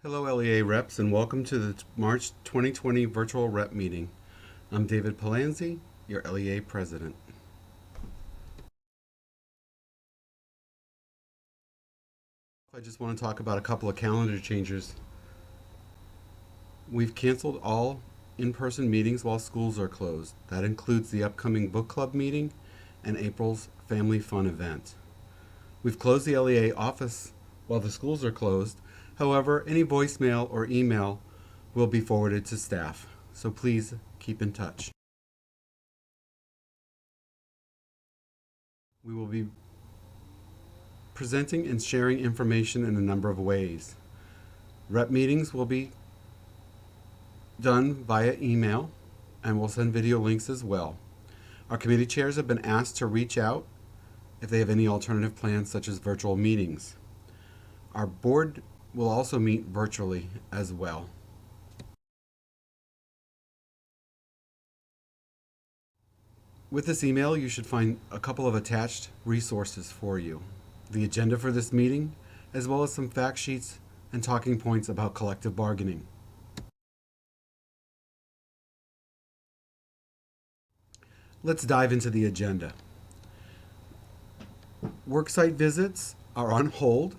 Hello, LEA reps, and welcome to the March 2020 virtual rep meeting. I'm David Palanzi, your LEA president. I just want to talk about a couple of calendar changes. We've canceled all in-person meetings while schools are closed. That includes the upcoming book club meeting and April's family fun event. We've closed the LEA office while the schools are closed. However, any voicemail or email will be forwarded to staff, so please keep in touch. We will be presenting and sharing information in a number of ways. Rep meetings will be done via email, and we'll send video links as well. Our committee chairs have been asked to reach out if they have any alternative plans, such as virtual meetings. Our board will also meet virtually as well. With this email, you should find a couple of attached resources for you. The agenda for this meeting, as well as some fact sheets and talking points about collective bargaining. Let's dive into the agenda. Worksite visits are on hold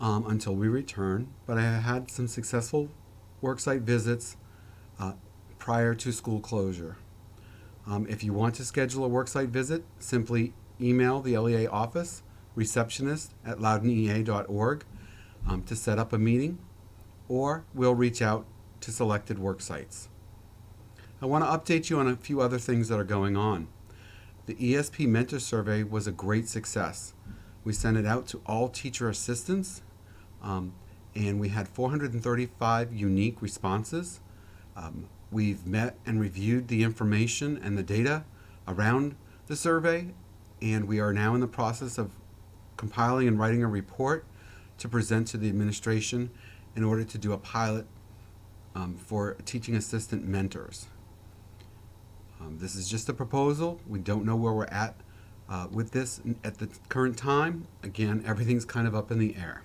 until we return, but I had some successful worksite visits prior to school closure. If you want to schedule a worksite visit, simply email the LEA office, receptionist@loudounea.org, to set up a meeting, or we'll reach out to selected worksites. I want to update you on a few other things that are going on. The ESP Mentor Survey was a great success. We sent it out to all teacher assistants, and we had 435 unique responses. We've met and reviewed the information and the data around the survey, and we are now in the process of compiling and writing a report to present to the administration in order to do a pilot for teaching assistant mentors. This is just a proposal. We don't know where we're at with this at the current time. Again, everything's kind of up in the air.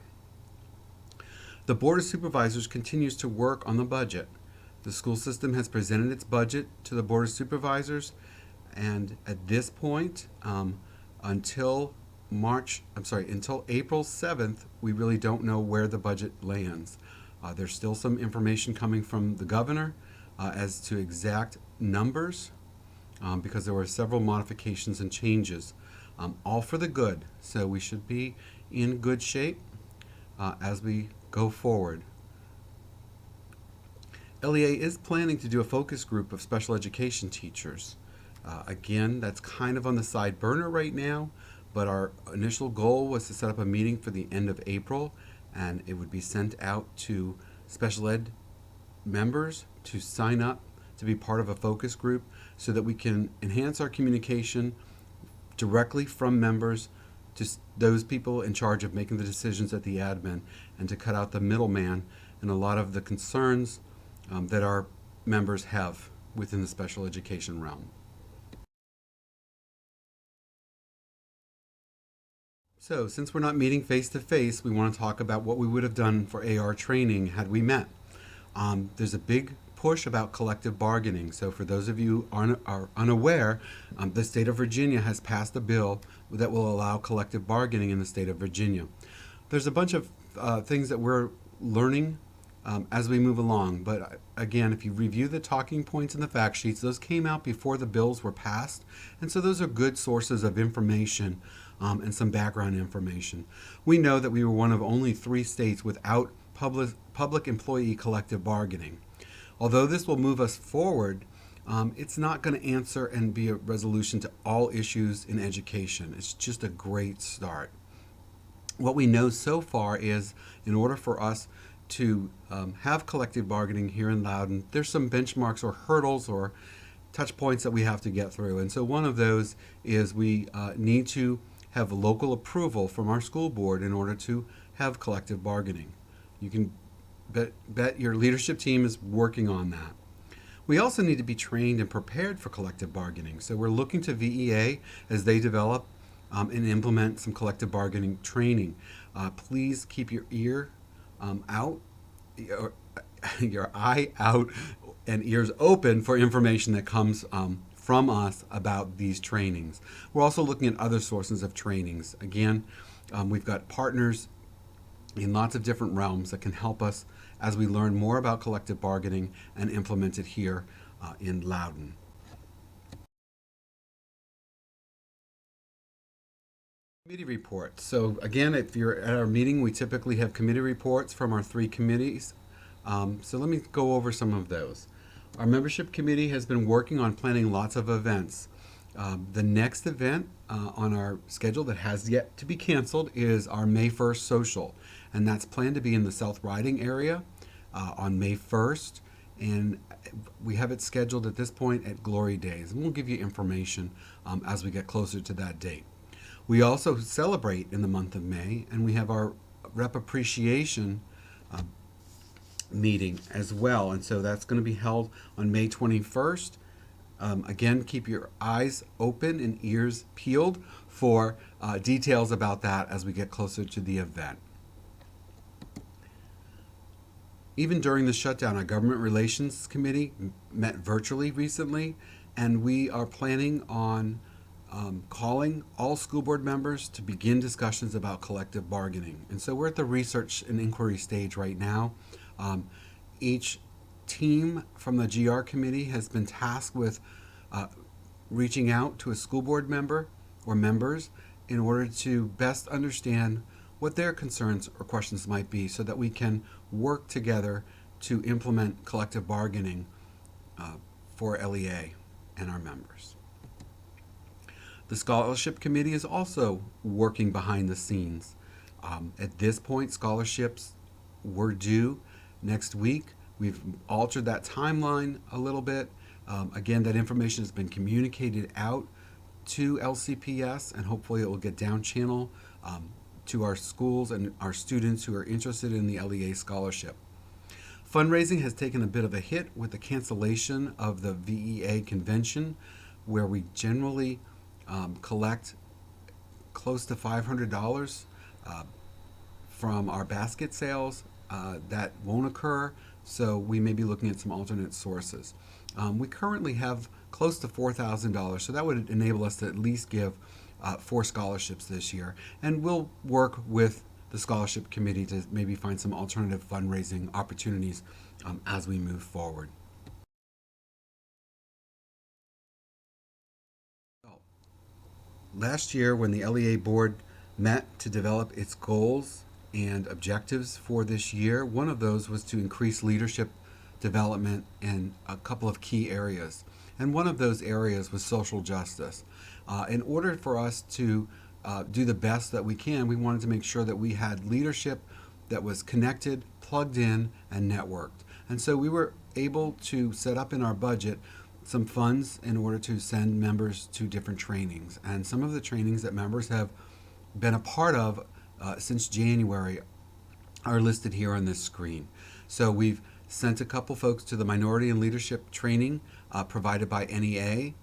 The Board of Supervisors continues to work on the budget. The school system has presented its budget to the Board of Supervisors, and at this point, until April 7th, we really don't know where the budget lands. There's still some information coming from the governor as to exact numbers, because there were several modifications and changes, all for the good. So we should be in good shape as we go forward. LEA is planning to do a focus group of special education teachers. Again, that's kind of on the side burner right now, but our initial goal was to set up a meeting for the end of April, and it would be sent out to special ed members to sign up to be part of a focus group so that we can enhance our communication directly from members to those people in charge of making the decisions at the admin, and to cut out the middleman and a lot of the concerns that our members have within the special education realm. So, since we're not meeting face to face, we want to talk about what we would have done for AR training had we met. There's a big push about collective bargaining. So for those of you who are unaware, the state of Virginia has passed a bill that will allow collective bargaining in the state of Virginia. There's a bunch of things that we're learning as we move along. But again, if you review the talking points and the fact sheets, those came out before the bills were passed. And so those are good sources of information and some background information. We know that we were one of only 3 states without public employee collective bargaining. Although this will move us forward, it's not going to answer and be a resolution to all issues in education. It's just a great start. What we know so far is, in order for us to have collective bargaining here in Loudoun, there's some benchmarks or hurdles or touch points that we have to get through. And so one of those is we need to have local approval from our school board in order to have collective bargaining. You can bet your leadership team is working on that. We also need to be trained and prepared for collective bargaining. So we're looking to VEA as they develop and implement some collective bargaining training. Please keep your ear out your, your eye out and ears open for information that comes from us about these trainings. We're also looking at other sources of trainings. Again, we've got partners in lots of different realms that can help us as we learn more about collective bargaining and implement it here in Loudoun. Committee reports. So again, if you're at our meeting, we typically have committee reports from our three committees. So let me go over some of those. Our membership committee has been working on planning lots of events. The next event on our schedule that has yet to be canceled is our May 1st social, and that's planned to be in the South Riding area on May 1st. And we have it scheduled at this point at Glory Days, and we'll give you information as we get closer to that date. We also celebrate in the month of May, and we have our rep appreciation meeting as well. And so that's going to be held on May 21st. Again, keep your eyes open and ears peeled for details about that as we get closer to the event. Even during the shutdown, our Government Relations Committee met virtually recently, and we are planning on calling all school board members to begin discussions about collective bargaining. And so we're at the research and inquiry stage right now. Each team from the GR committee has been tasked with reaching out to a school board member or members in order to best understand what their concerns or questions might be so that we can work together to implement collective bargaining for LEA and our members. The Scholarship Committee is also working behind the scenes. At this point, scholarships were due next week. We've altered that timeline a little bit. Again, that information has been communicated out to LCPS, and hopefully it will get down channel to our schools and our students who are interested in the LEA scholarship. Fundraising has taken a bit of a hit with the cancellation of the VEA convention, where we generally collect close to $500 from our basket sales. That won't occur, so we may be looking at some alternate sources. We currently have close to $4,000, so that would enable us to at least give 4 scholarships this year. And we'll work with the scholarship committee to maybe find some alternative fundraising opportunities as we move forward. Last year, when the LEA board met to develop its goals and objectives for this year, one of those was to increase leadership development in a couple of key areas. And one of those areas was social justice. In order for us to do the best that we can, we wanted to make sure that we had leadership that was connected, plugged in, and networked. And so we were able to set up in our budget some funds in order to send members to different trainings. And some of the trainings that members have been a part of since January are listed here on this screen. So we've sent a couple folks to the Minority and Leadership training provided by NEA,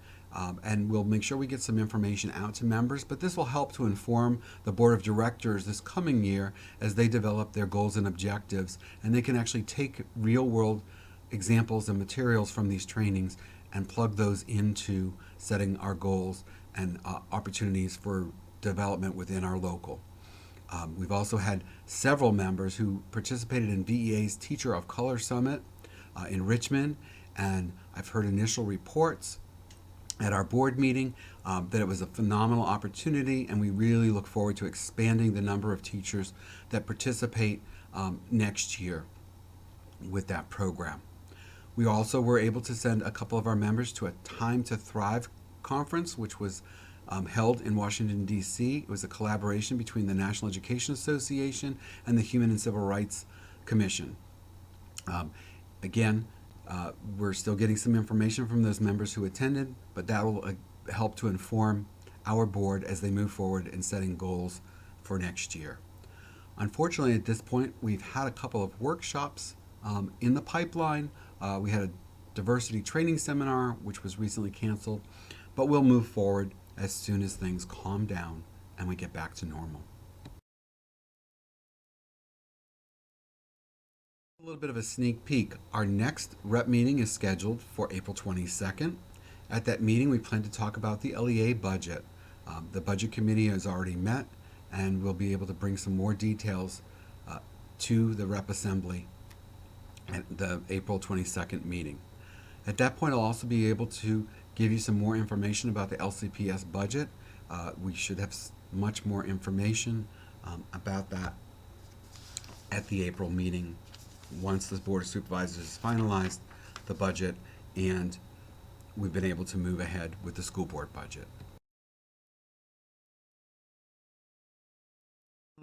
and we'll make sure we get some information out to members, but this will help to inform the Board of Directors this coming year as they develop their goals and objectives, and they can actually take real-world examples and materials from these trainings and plug those into setting our goals and opportunities for development within our local. We've also had several members who participated in VEA's Teacher of Color Summit in Richmond, and I've heard initial reports at our board meeting that it was a phenomenal opportunity, and we really look forward to expanding the number of teachers that participate next year with that program. We also were able to send a couple of our members to a Time to Thrive conference, which was held in Washington, D.C. It was a collaboration between the National Education Association and the Human and Civil Rights Commission. Again, we're still getting some information from those members who attended, but that will help to inform our board as they move forward in setting goals for next year. Unfortunately, at this point, we've had a couple of workshops in the pipeline. We had a diversity training seminar, which was recently canceled, but we'll move forward as soon as things calm down and we get back to normal. A little bit of a sneak peek. Our next rep meeting is scheduled for April 22nd. At that meeting, we plan to talk about the LEA budget. The budget committee has already met, and we'll be able to bring some more details to the rep assembly at the April 22nd meeting. At that point, I'll also be able to give you some more information about the LCPS budget. We should have much more information about that at the April meeting once the Board of Supervisors has finalized the budget and we've been able to move ahead with the school board budget.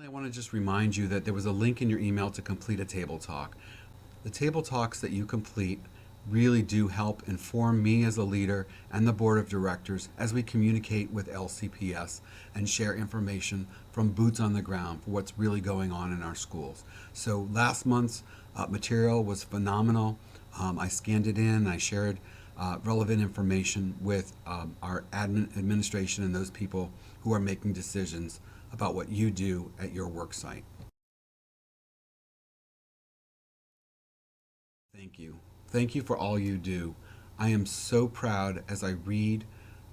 I want to just remind you that there was a link in your email to complete a table talk. The table talks that you complete really do help inform me as a leader and the board of directors as we communicate with LCPS and share information from boots on the ground for what's really going on in our schools. So last month's material was phenomenal. I scanned it in, I shared relevant information with our administration and those people who are making decisions about what you do at your work site. Thank you. Thank you for all you do. I am so proud as I read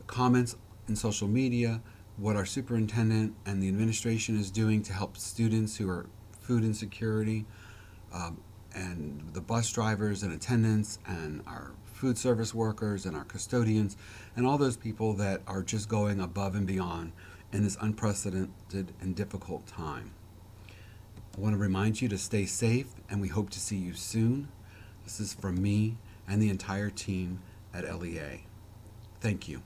comments in social media, what our superintendent and the administration is doing to help students who are food insecurity, and the bus drivers and attendants and our food service workers and our custodians and all those people that are just going above and beyond in this unprecedented and difficult time. I want to remind you to stay safe, and we hope to see you soon. This is from me and the entire team at LEA. Thank you.